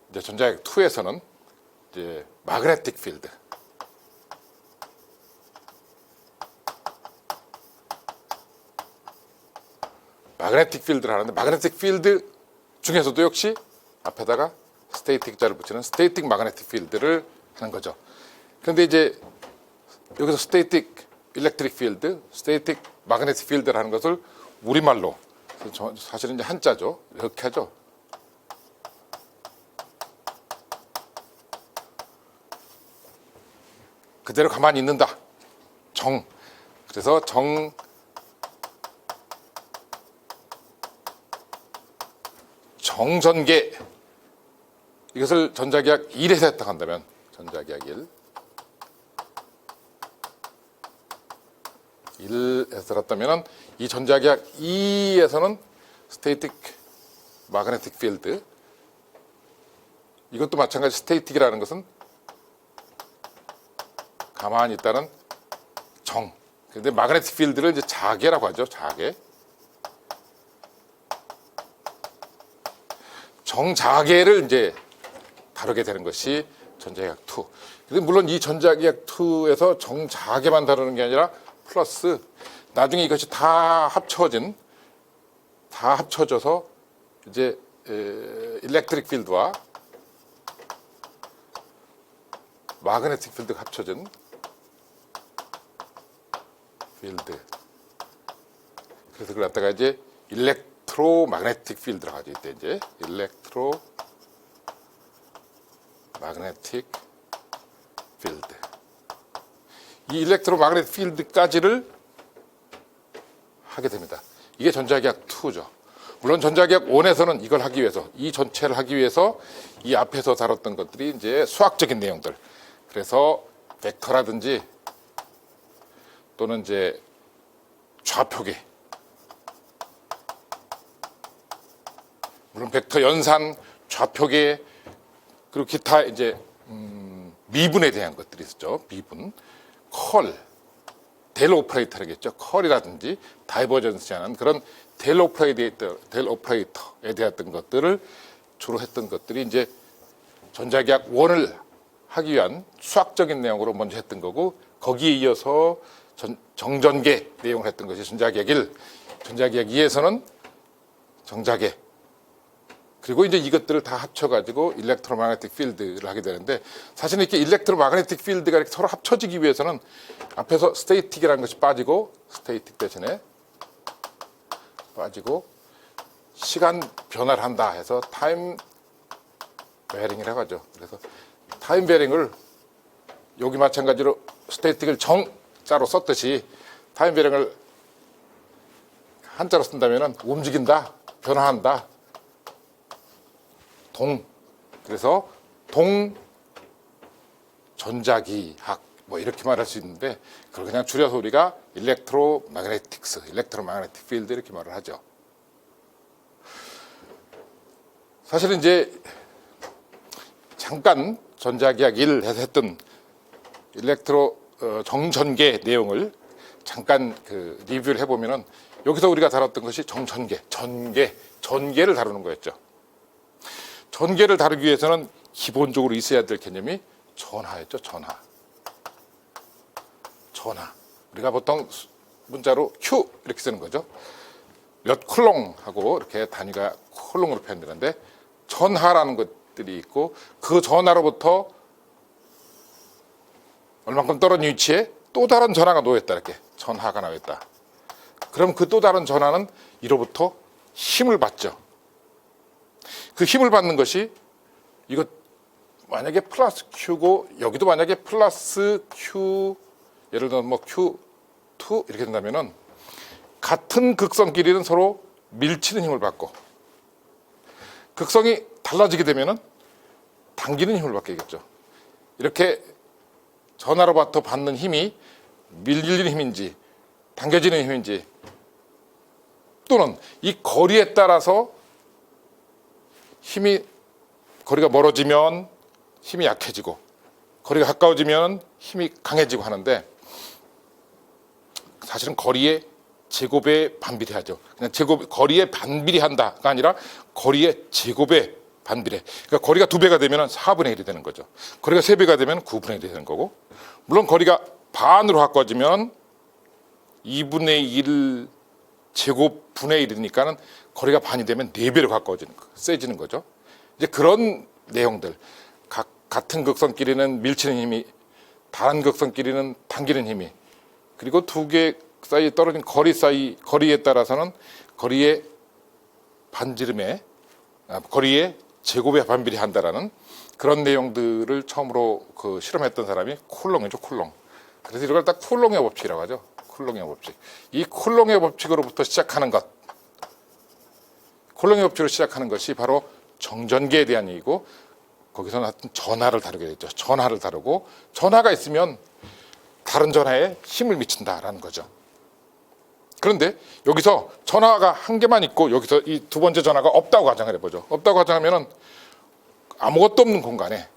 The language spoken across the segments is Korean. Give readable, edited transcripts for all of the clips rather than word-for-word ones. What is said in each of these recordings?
이제 전자기학 2에서는 이제 마그네틱 필드, 마그네틱 필드를 하는데, 마그네틱 필드 중에서도 역시 앞에다가 스테이틱 자를 붙이는 스테이틱 마그네틱 필드를 하는 거죠. 그런데 이제 여기서 스테이틱 일렉트릭 필드, 스테이틱 마그네틱 필드를 하는 것을 우리말로, 사실은 이제 한자죠. 이렇게 하죠. 그대로 가만히 있는다. 정. 그래서 정전계, 이것을 전자기학 1에서 했다 한다면, 전자기학 1에서 들었다면, 이 전자기학 2에서는 스테이틱 마그네틱 필드, 이것도 마찬가지. 스테이틱이라는 것은 가만히 있다는 정. 근데 마그네틱 필드를 이제 자계라고 하죠. 자계. 정자계를 이제 다루게 되는 것이 전자기학 2. 근데 물론 이 전자기학 2에서 정자계만 다루는 게 아니라 플러스 나중에 이것이 다 합쳐져서 이제 일렉트릭 필드와 마그네틱 필드가 합쳐진 필드. 그래서 그걸 갖다가 이제 일렉트로 마그네틱 필드라고 하죠. 이때 이제 일렉트로 마그네틱 필드. 이 일렉트로 마그네틱 필드까지를 하게 됩니다. 이게 전자기학 2죠. 물론 전자기학 1에서는 이걸 하기 위해서, 이 전체를 하기 위해서 이 앞에서 다뤘던 것들이 이제 수학적인 내용들. 그래서 벡터라든지 또는 이제 좌표계, 물론 벡터 연산, 좌표계, 그리고 기타 이제 미분에 대한 것들이 있었죠. 미분, 컬, 델 오퍼레이터라겠죠. 컬이라든지 다이버전스하는 그런 델 오퍼레이터에 대한 것들을 주로 했던 것들이 이제 전자기학 1을 하기 위한 수학적인 내용으로 먼저 했던 거고, 거기에 이어서 정전계 내용을 했던 것이 전자기학 1, 전자기학 2에서는 정자계, 그리고 이제 이것들을 다 합쳐가지고 일렉트로마그네틱 필드를 하게 되는데, 사실은 이렇게 일렉트로마그네틱 필드가 이렇게 서로 합쳐지기 위해서는 앞에서 스테이틱이라는 것이 빠지고, 스테이틱 대신에 빠지고 시간 변화를 한다 해서 타임 베어링이라고 하죠. 그래서 타임 베어링을 여기 마찬가지로 스테이틱을 정자로 썼듯이 타임 베어링을 한자로 쓴다면 움직인다, 변화한다, 그래서 동전자기학 뭐 이렇게 말할 수 있는데, 그걸 그냥 줄여서 우리가 일렉트로마그네틱스, 일렉트로마그네틱 필드 이렇게 말을 하죠. 사실은 이제 잠깐 전자기학 1에서 했던 정전계 내용을 잠깐 리뷰를 해보면은, 여기서 우리가 다뤘던 것이 전개를 다루는 거였죠. 전개를 다루기 위해서는 기본적으로 있어야 될 개념이 전하였죠. 전하. 우리가 보통 문자로 Q 이렇게 쓰는 거죠. 몇 쿨롱하고 이렇게 단위가 쿨롱으로 표현되는데, 전하라는 것들이 있고, 그 전하로부터 얼만큼 떨어진 위치에 또 다른 전하가 놓여있다, 이렇게 전하가 나와있다. 그럼 그 또 다른 전하는 이로부터 힘을 받죠. 그 힘을 받는 것이, 이거 만약에 플러스 Q고 여기도 만약에 플러스 Q, 예를 들어 뭐 Q2 이렇게 된다면은 같은 극성끼리는 서로 밀치는 힘을 받고, 극성이 달라지게 되면은 당기는 힘을 받게 되겠죠. 이렇게 전하로부터 받는 힘이 밀리는 힘인지 당겨지는 힘인지, 또는 이 거리에 따라서 거리가 멀어지면 힘이 약해지고, 거리가 가까워지면 힘이 강해지고 하는데, 사실은 거리의 제곱에 반비례하죠. 그냥 거리에 반비례한다가 아니라 거리의 제곱에 반비례. 그러니까 거리가 2배가 되면 4분의 1이 되는 거죠. 거리가 3배가 되면 9분의 1이 되는 거고, 물론 거리가 반으로 가까워지면 2분의 1 제곱 분의 1이니까는 거리가 반이 되면 4배로 가까워지는 거, 세지는 거죠. 이제 그런 내용들, 같은 극선끼리는 밀치는 힘이, 다른 극선끼리는 당기는 힘이, 그리고 두 개 사이에 떨어진 거리에 따라서는 거리의 반지름에, 거리의 제곱에 반비례한다라는 그런 내용들을 처음으로 실험했던 사람이 쿨롱이죠, 쿨롱. 그래서 이걸 다 쿨롱의 법칙이라고 하죠. 쿨롱의 법칙. 이 쿨롱의 법칙으로부터 시작하는 것, 쿨롱의 법칙으로 시작하는 것이 바로 정전기에 대한 얘기고, 거기서는 하여튼 전하를 다루게 되죠. 전하를 다루고, 전하가 있으면 다른 전하에 힘을 미친다라는 거죠. 그런데 여기서 전하가 한 개만 있고 여기서 이 두 번째 전하가 없다고 가정을 해보죠. 없다고 가정하면은 아무것도 없는 공간에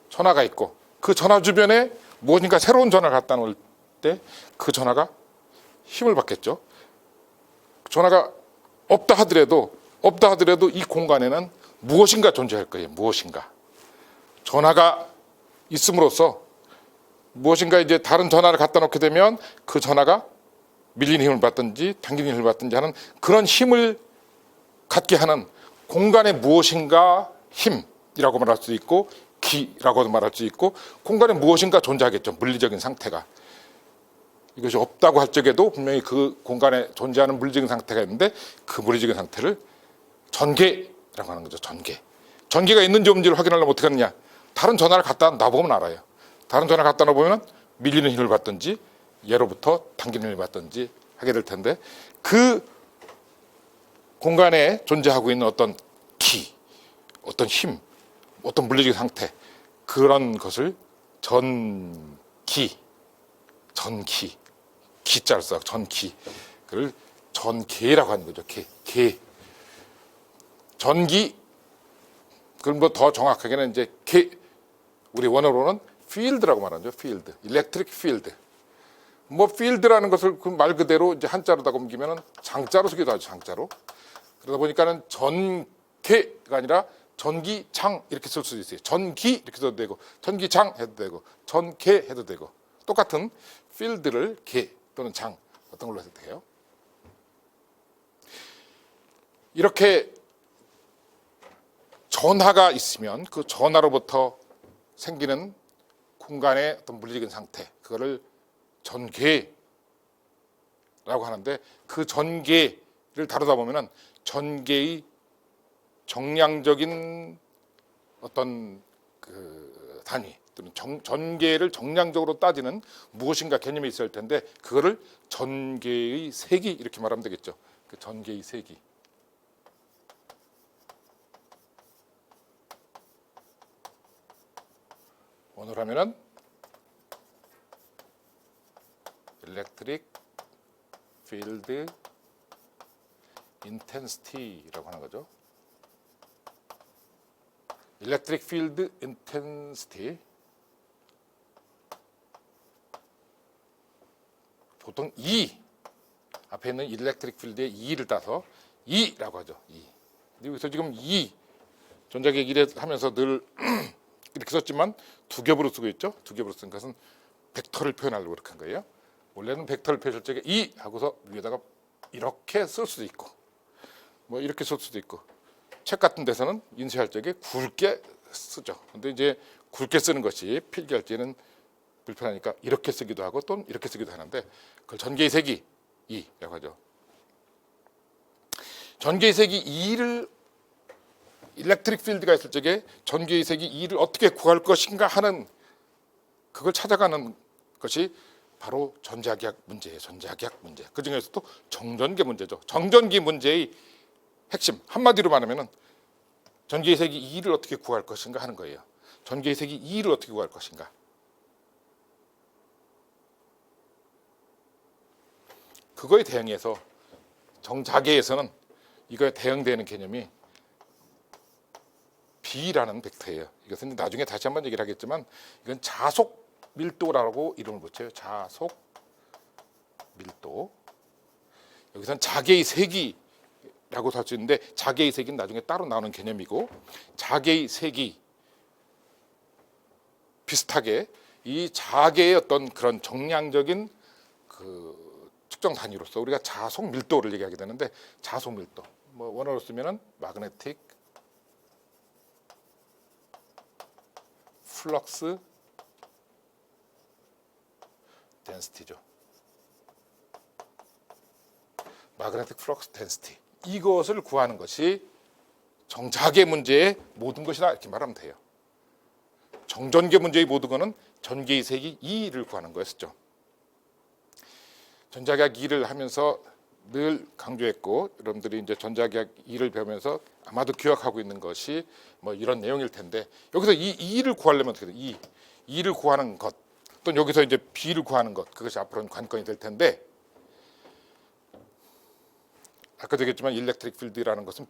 전하가 있고, 그 전하 주변에 무엇인가 새로운 전하를 갖다 놓을 때 그 전하가 힘을 받겠죠. 전하가 없다 하더라도 이 공간에는 무엇인가 존재할 거예요. 무엇인가. 전하가 있음으로써 무엇인가 이제 다른 전하를 갖다 놓게 되면 그 전하가 밀리는 힘을 받든지 당기는 힘을 받든지 하는 그런 힘을 갖게 하는 공간의 무엇인가 힘이라고 말할 수 있고, 기라고도 말할 수 있고, 공간에 무엇인가 존재하겠죠. 물리적인 상태가. 이것이 없다고 할 적에도 분명히 그 공간에 존재하는 물리적인 상태가 있는데, 그 물리적인 상태를 전개라고 하는 거죠. 전개가 있는지 없는지를 확인하려면 어떻게 하느냐. 다른 전하를 갖다 놔보면 알아요. 다른 전화를 갖다 놓으면 밀리는 힘을 받든지 예로부터 당기는 힘을 받든지 하게 될 텐데, 그 공간에 존재하고 있는 어떤 기, 어떤 힘, 어떤 물리적인 상태, 그런 것을 기자를 써 그를 전개라고 하는 거죠. 전기. 그럼 뭐 더 정확하게는 이제 우리 원어로는 필드라고 말하죠. 필드, 일렉트릭 필드. 뭐 필드라는 것을 그 말 그대로 이제 한자로다가 옮기면은 장자로 쓰기도 하죠. 장자로. 그러다 보니까는 전개가 아니라 전기장 이렇게 쓸 수도 있어요. 전기 이렇게 써도 되고, 전기장 해도 되고, 전개 해도 되고, 똑같은 필드를 개 또는 장 어떤 걸로 해도 돼요. 이렇게 전하가 있으면 그 전하로부터 생기는 공간의 어떤 물리적인 상태, 그거를 전개라고 하는데, 그 전개를 다루다 보면은 전개의 정량적인 어떤 그 단위 또는 전개를 정량적으로 따지는 무엇인가 개념이 있을 텐데, 그거를 전개의 세기 이렇게 말하면 되겠죠. 그 전개의 세기. 오늘 하면은 electric field intensity라고 하는 거죠. electric field intensity. 보통 E 앞에 있는 electric field의 E를 따서 E라고 하죠. E. 여기서 지금 E 전자기기 일에 하면서 늘 이렇게 썼지만 두 겹으로 쓰고 있죠. 두 겹으로 쓴 것은 벡터를 표현하려고 그렇게 한 거예요. 원래는 벡터를 표현할 적에 이 하고서 위에다가 이렇게 쓸 수도 있고, 뭐 이렇게 쓸 수도 있고, 책 같은 데서는 인쇄할 적에 굵게 쓰죠. 근데 이제 굵게 쓰는 것이 필기할 때는 불편하니까 이렇게 쓰기도 하고 또 이렇게 쓰기도 하는데, 그걸 전개의 세기 E라고 하죠. 전개의 세기 E를, 일렉트릭 필드가 있을 적에 전개의 세기 E를 어떻게 구할 것인가 하는, 그걸 찾아가는 것이 바로 전자기학 문제예요. 전자기학 문제. 그 중에서도 정전기 문제죠. 정전기 문제의 핵심, 한마디로 말하면은 전기의 세기 E를 어떻게 구할 것인가 하는 거예요. 전기의 세기 E를 어떻게 구할 것인가. 그거에 대응해서 정자계에서는 이거에 대응되는 개념이 B라는 벡터예요. 이것은 나중에 다시 한번 얘기를 하겠지만, 이건 자속 밀도라고 이름을 붙여요. 자속 밀도. 여기서는 자계의 세기 라고 할 수 있는데 자개의 세기는 나중에 따로 나오는 개념이고 자개의 세기 비슷하게 이 자개의 어떤 그런 정량적인 그 측정 단위로서 우리가 자속 밀도를 얘기하게 되는데 자속 밀도 뭐 원어로 쓰면은 magnetic flux density죠. magnetic flux density 이것을 구하는 것이 정자계 문제의 모든 것이다 이렇게 말하면 돼요. 정전계 문제의 모든 것은 전개의 세기 2를 구하는 거였죠. 전자계학 2를 하면서 늘 강조했고 여러분들이 이제 전자계학 2를 배우면서 아마도 기억하고 있는 것이 뭐 이런 내용일 텐데 여기서 이 2를 구하려면 어떻게 돼요? 2를 구하는 것 또는 여기서 이제 B를 구하는 것 그것이 앞으로는 관건이 될 텐데 아까도 얘기했지만 일렉트릭 필드라는 것은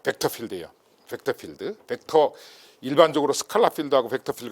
벡터 필드예요. 벡터 필드. 벡터 일반적으로 스칼라 필드하고 벡터 필드